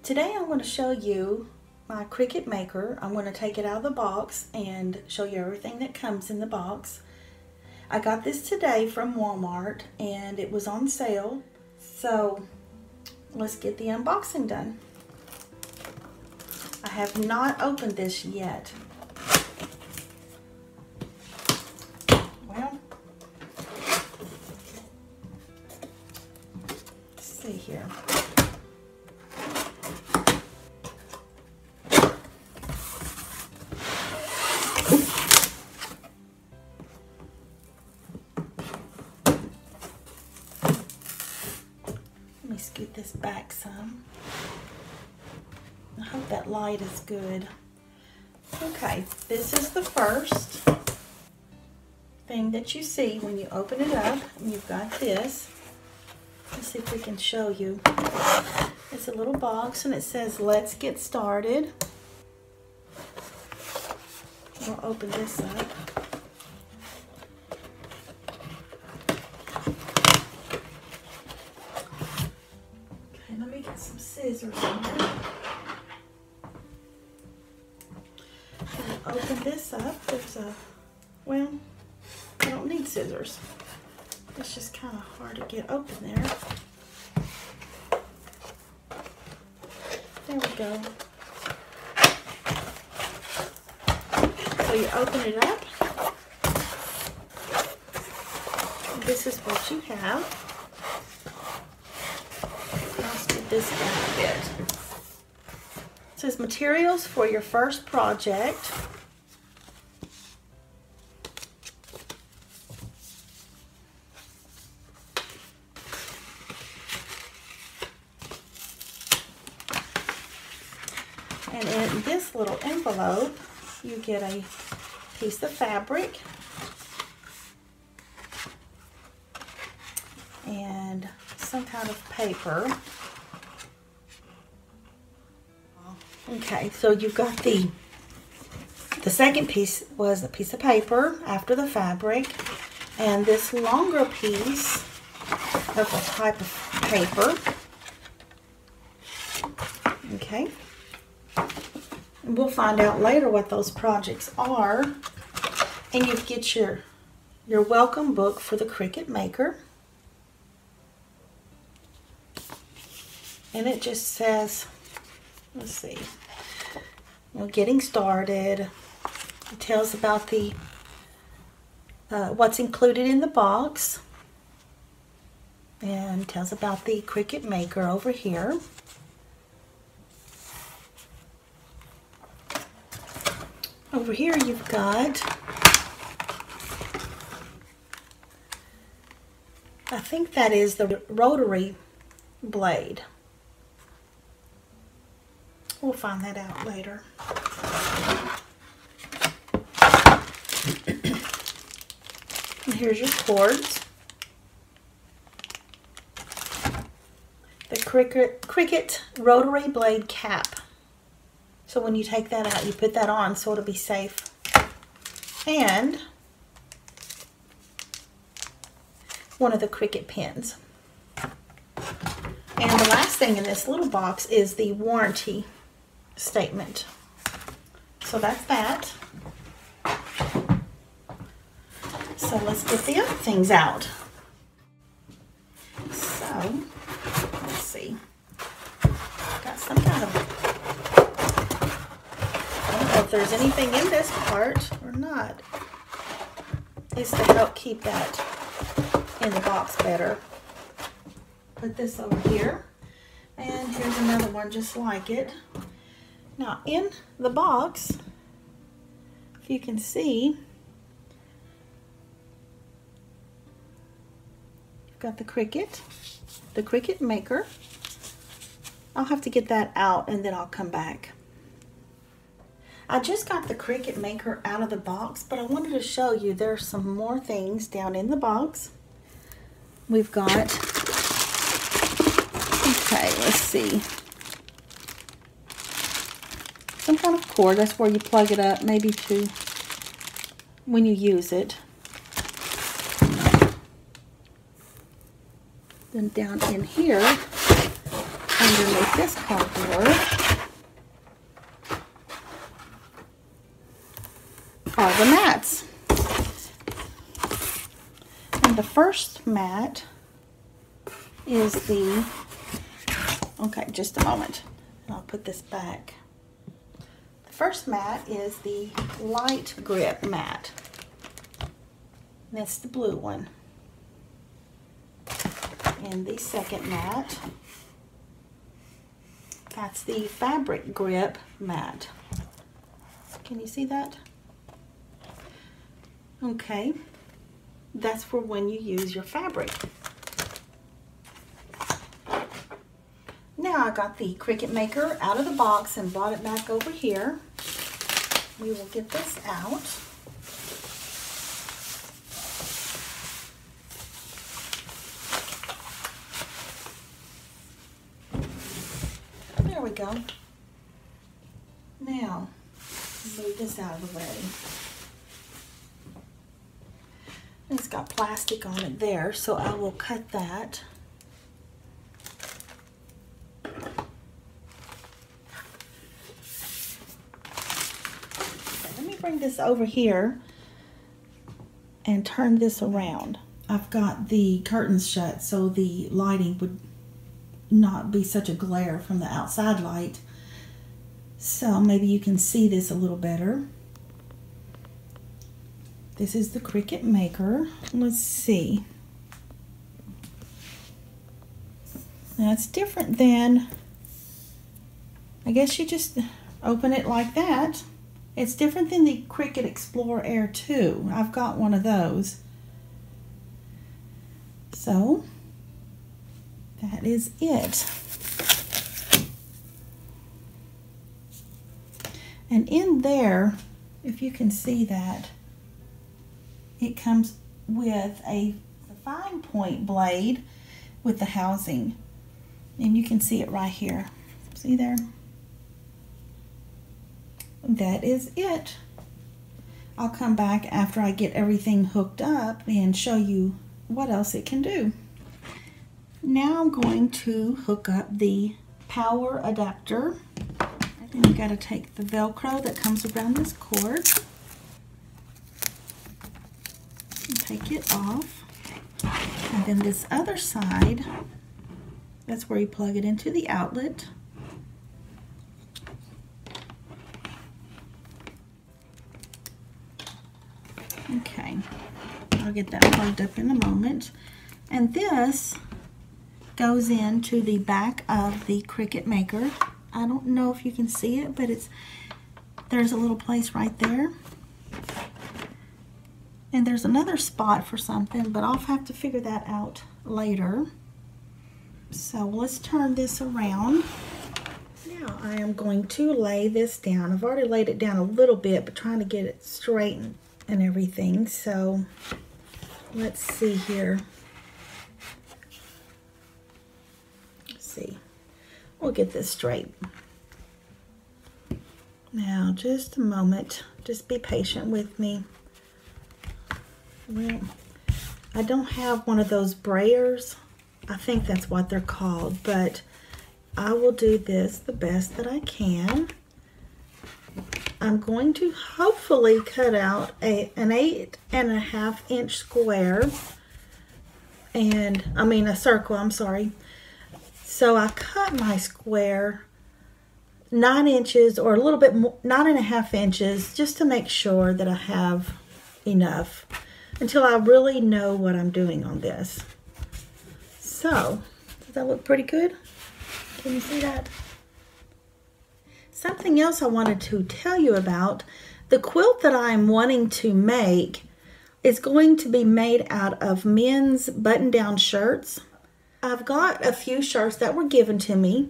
Today I'm going to show you my Cricut Maker. I'm going to take it out of the box and show you everything that comes in the box. I got this today from Walmart and it was on sale, so let's get the unboxing done. I have not opened this yet. Well, let's see here. Let me scoot this back some. I hope that light is good. Okay, this is the first thing that you see when you open it up. You've got this. Let's see if we can show you. It's a little box and it says, "Let's get started." We'll open this up. Okay, let me get some scissors in here. Open this up. There's a, well, I don't need scissors. It's just kind of hard to get open there. There we go. So you open it up. This is what you have. Let's get this down a bit. It says materials for your first project. And in this little envelope, you get a piece of fabric and some kind of paper. Okay, so you've got the second piece was a piece of paper after the fabric, and this longer piece of a type of paper. Okay. We'll find out later what those projects are. And you get your welcome book for the Cricut Maker. And it just says, let's see, getting started. It tells about the what's included in the box. And tells about the Cricut Maker over here. Over here you've got, I think that is the rotary blade. We'll find that out later. And here's your cords. The Cricut rotary blade cap. So when you take that out, you put that on so it'll be safe. And one of the Cricut pins. And the last thing in this little box is the warranty statement. So that's that. So let's get the other things out. So, let's see. Got some kind of, if there's anything in this part or not. It's to help keep that in the box better. Put this over here, and here's another one just like it. Now in the box, if you can see, you've got the Cricut Maker. I'll have to get that out and then I'll come back. I just got the Cricut Maker out of the box, but I wanted to show you there's some more things down in the box. We've got, okay, let's see. Some kind of cord, that's where you plug it up, maybe to, when you use it. Then down in here, I underneath this cardboard are the mats. And the first mat is the, okay, just a moment. I'll put this back. The first mat is the light grip mat. That's the blue one. And the second mat, that's the fabric grip mat. Can you see that? Okay, that's for when you use your fabric. Now I got the Cricut Maker out of the box and brought it back over here. We will get this out. There we go. Now, move this out of the way. It's got plastic on it there, so I will cut that. Okay, let me bring this over here and turn this around. I've got the curtains shut so the lighting would not be such a glare from the outside light. So maybe you can see this a little better. This is the Cricut Maker. Let's see. Now it's different than, I guess you just open it like that. It's different than the Cricut Explorer Air 2. I've got one of those. So that is it. And in there, if you can see that, it comes with a fine point blade with the housing. And you can see it right here. See there? That is it. I'll come back after I get everything hooked up and show you what else it can do. Now I'm going to hook up the power adapter. And you got to take the Velcro that comes around this cord and take it off. And then this other side, that's where you plug it into the outlet. Okay, I'll get that plugged up in a moment. And this goes into the back of the Cricut Maker. I don't know if you can see it, but there's a little place right there. And there's another spot for something, but I'll have to figure that out later. So let's turn this around. Now I am going to lay this down. I've already laid it down a little bit, but trying to get it straight and everything. So let's see here. Let's see. We'll get this straight. Now, just a moment. Just be patient with me. Well, I don't have one of those brayers. I think that's what they're called, but I will do this the best that I can. I'm going to hopefully cut out an 8.5 inch square, and I mean a circle, I'm sorry. So I cut my square 9 inches or a little bit more, 9.5 inches, just to make sure that I have enough until I really know what I'm doing on this. So, does that look pretty good? Can you see that? Something else I wanted to tell you about, the quilt that I'm wanting to make is going to be made out of men's button-down shirts. I've got a few shirts that were given to me,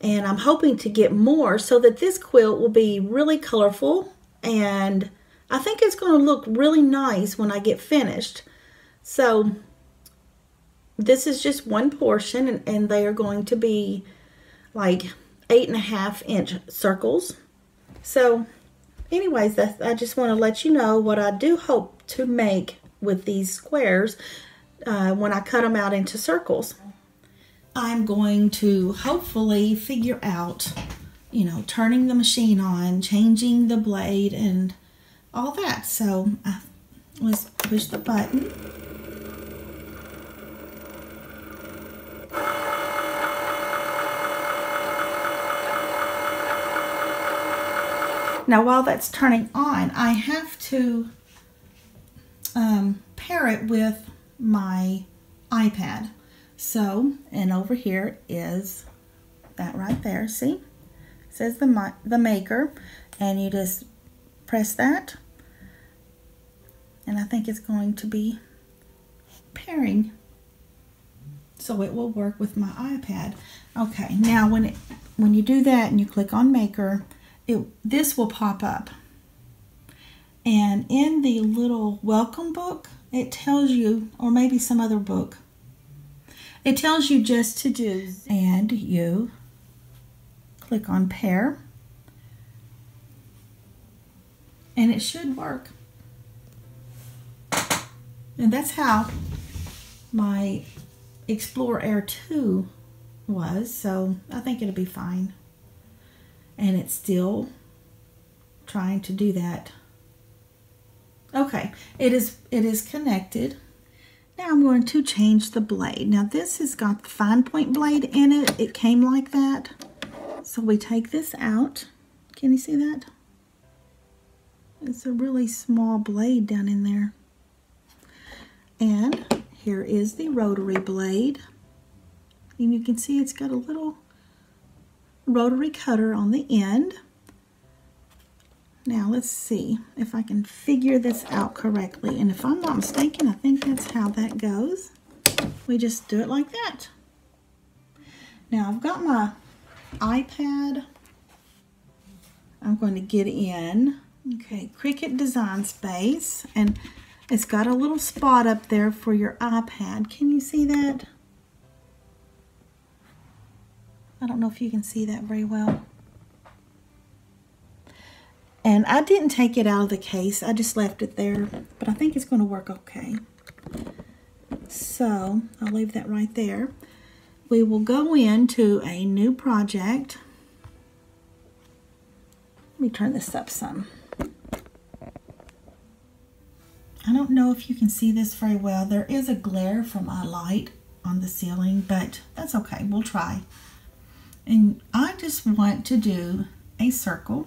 and I'm hoping to get more so that this quilt will be really colorful, and I think it's going to look really nice when I get finished. So this is just one portion, and they are going to be like 8.5 inch circles. So anyways, I just want to let you know what I do hope to make with these squares when I cut them out into circles. I'm going to hopefully figure out, you know, turning the machine on, changing the blade and all that. So let's push the button. Now while that's turning on, I have to pair it with my iPad. So, and over here is that right there, see? It says the Maker, and you just press that, and I think it's going to be pairing, so it will work with my iPad. Okay, now when you do that and you click on Maker, this will pop up, and in the little welcome book, it tells you, or maybe some other book, it tells you just to do, and you click on pair, and it should work. And that's how my Explorer Air 2 was, so I think it'll be fine. And it's still trying to do that. Okay, it is connected. Now I'm going to change the blade. Now this has got the fine point blade in it. It came like that. So we take this out. Can you see that? It's a really small blade down in there. And here is the rotary blade. And you can see it's got a little rotary cutter on the end. Now let's see if I can figure this out correctly. And if I'm not mistaken, I think that's how that goes. We just do it like that. Now I've got my iPad. I'm going to get in. Okay, Cricut Design Space. And it's got a little spot up there for your iPad. Can you see that? I don't know if you can see that very well. And I didn't take it out of the case. I just left it there. But I think it's going to work okay. So I'll leave that right there. We will go into a new project. Let me turn this up some. I don't know if you can see this very well. There is a glare from my light on the ceiling, but that's okay. We'll try. And I just want to do a circle.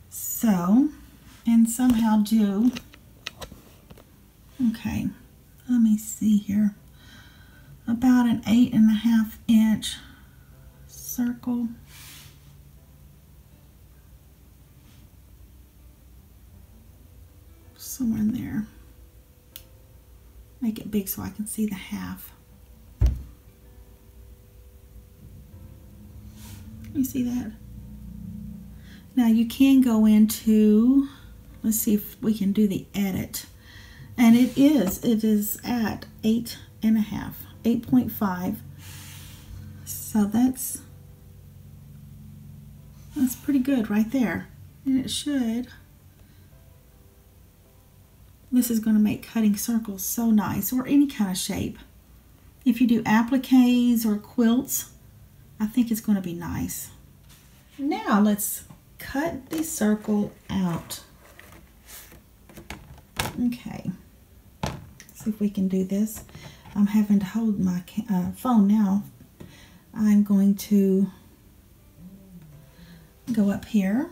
So, and somehow do, okay, let me see here, about an 8.5 inch circle. Somewhere in there. Make it big so I can see the half. You see that? Now you can go into, let's see if we can do the edit. And it is at 8.5, 8.5. So that's pretty good right there. And it should. This is going to make cutting circles so nice, or any kind of shape. If you do appliques or quilts, I think it's going to be nice. Now let's cut the circle out. Okay, see if we can do this. I'm having to hold my phone now. I'm going to go up here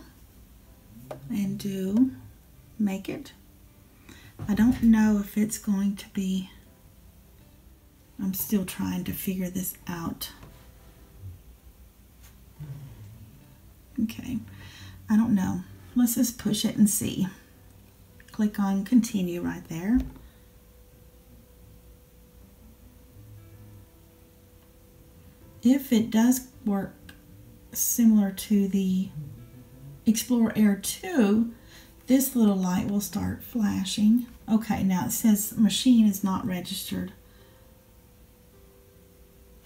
and do make it. I don't know if it's going to be, I'm still trying to figure this out. Okay, I don't know. Let's just push it and see. Click on continue right there. If it does work similar to the Explorer Air 2, this little light will start flashing. Okay, now it says machine is not registered.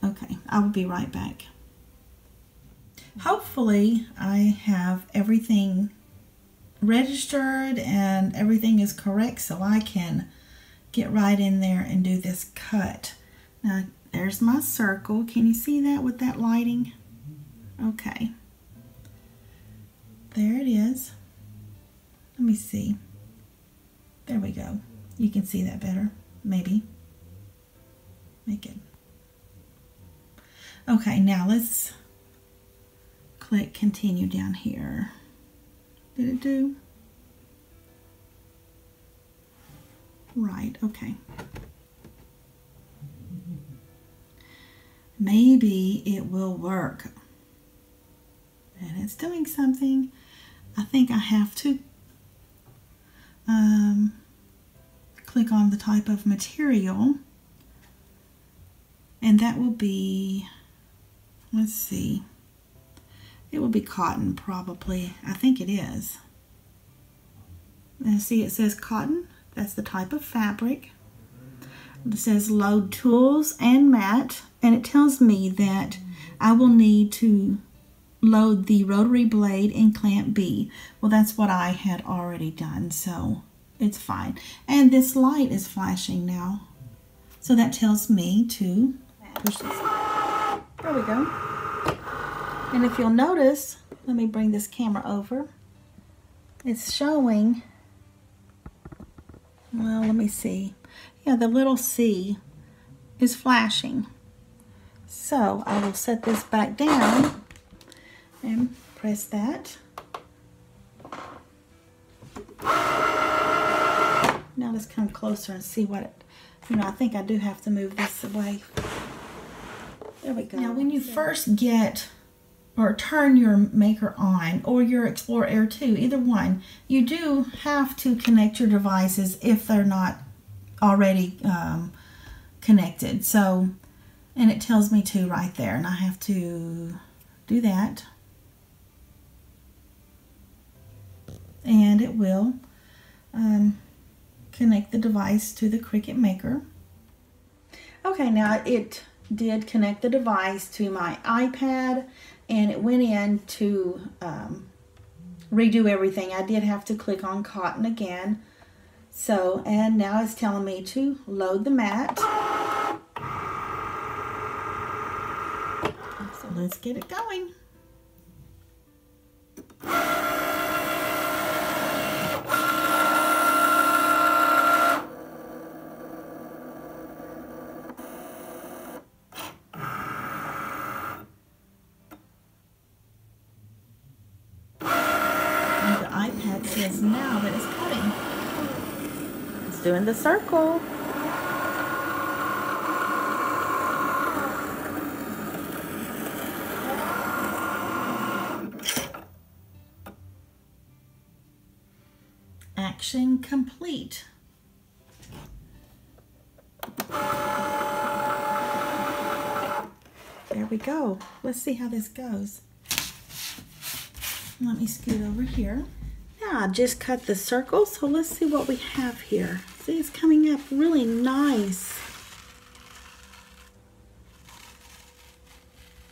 Okay, I will be right back. Hopefully I have everything registered and everything is correct so I can get right in there and do this cut. Now There's my circle. Can you see that with that lighting? Okay. There it is. Let me see. There we go. You can see that better, maybe. Make it. Okay, now let's click continue down here. Did it do? Right, okay. Maybe it will work. And it's doing something. I think I have to click on the type of material. And that will be, let's see, it will be cotton probably. I think it is. And see, it says cotton. That's the type of fabric. It says load tools and mat, and it tells me that I will need to load the rotary blade in clamp B. Well, that's what I had already done, so it's fine. And this light is flashing now, so that tells me to push this. There we go. And if you'll notice, let me bring this camera over. It's showing, well, let me see. Yeah, the little C is flashing. So I will set this back down and press that. Now let's come closer and see what it, I think I do have to move this away. There we go. Now when you first get or turn your Maker on, or your Explorer Air 2, either one, you do have to connect your devices if they're not already connected. So, and it tells me to right there, and I have to do that. And it will connect the device to the Cricut Maker. Okay, now it did connect the device to my iPad, and it went in to redo everything. I did have to click on cotton again. So, and now it's telling me to load the mat. So let's get it going. iPad says now that it's cutting. It's doing the circle. Action complete. There we go. Let's see how this goes. Let me scoot over here. Now I just cut the circle, so let's see what we have here. See, it's coming up really nice.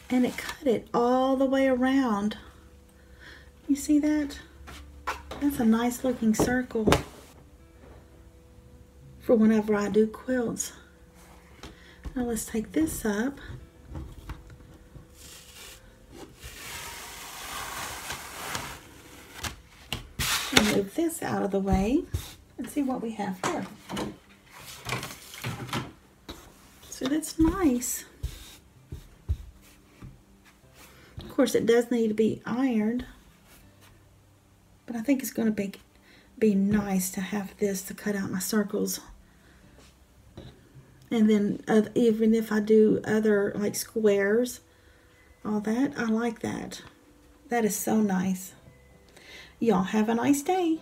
And it cut it all the way around. You see that? That's a nice looking circle for whenever I do quilts. Now let's take this up. Move this out of the way and see what we have here. So that's nice. Of course, it does need to be ironed, but I think it's going to be nice to have this to cut out my circles. And then even if I do other like squares, all that, I like that. That is so nice. Y'all have a nice day.